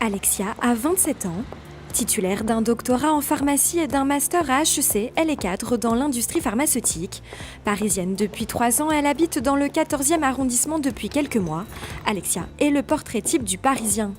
Alexia a 27 ans. Titulaire d'un doctorat en pharmacie et d'un master à HEC, elle est cadre dans l'industrie pharmaceutique. Parisienne depuis 3 ans, elle habite dans le 14e arrondissement depuis quelques mois. Alexia est le portrait type du Parisien,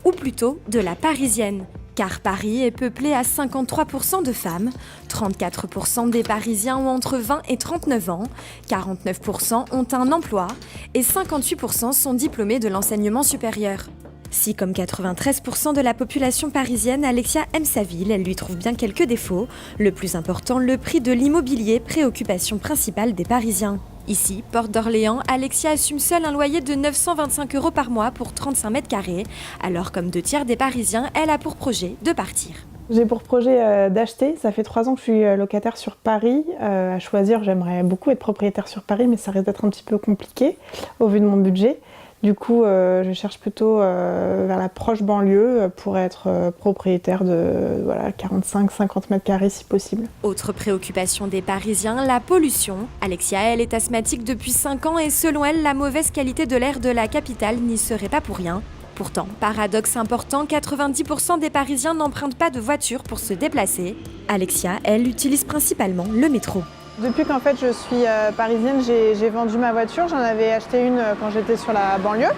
ou plutôt de la Parisienne. Car Paris est peuplé à 53% de femmes, 34% des Parisiens ont entre 20 et 39 ans, 49% ont un emploi et 58% sont diplômés de l'enseignement supérieur. Si, comme 93% de la population parisienne, Alexia aime sa ville, elle lui trouve bien quelques défauts. Le plus important, le prix de l'immobilier, préoccupation principale des Parisiens. Ici, Porte d'Orléans, Alexia assume seule un loyer de 925 € par mois pour 35 mètres carrés. Alors, comme 2 tiers des Parisiens, elle a pour projet de partir. J'ai pour projet d'acheter. Ça fait 3 ans que je suis locataire sur Paris. À choisir, j'aimerais beaucoup être propriétaire sur Paris, mais ça risque d'être un petit peu compliqué au vu de mon budget. Du coup, je cherche plutôt vers la proche banlieue pour être propriétaire de 45-50 mètres carrés si possible. Autre préoccupation des Parisiens, la pollution. Alexia, elle, est asthmatique depuis 5 ans et selon elle, la mauvaise qualité de l'air de la capitale n'y serait pas pour rien. Pourtant, paradoxe important, 90% des Parisiens n'empruntent pas de voiture pour se déplacer. Alexia, elle, utilise principalement le métro. Depuis qu'en fait je suis parisienne, j'ai vendu ma voiture. J'en avais acheté une quand j'étais sur la banlieue.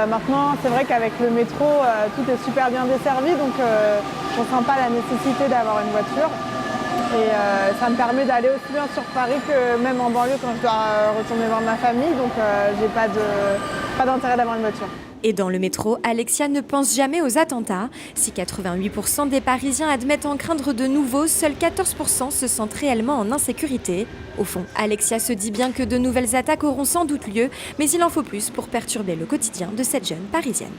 Maintenant, c'est vrai qu'avec le métro, tout est super bien desservi, donc je ne ressens pas la nécessité d'avoir une voiture. Et ça me permet d'aller aussi bien sur Paris que même en banlieue quand je dois retourner voir ma famille, donc j'ai pas d'intérêt d'avoir une voiture. Et dans le métro, Alexia ne pense jamais aux attentats. Si 88% des Parisiens admettent en craindre de nouveaux, seuls 14% se sentent réellement en insécurité. Au fond, Alexia se dit bien que de nouvelles attaques auront sans doute lieu, mais il en faut plus pour perturber le quotidien de cette jeune Parisienne.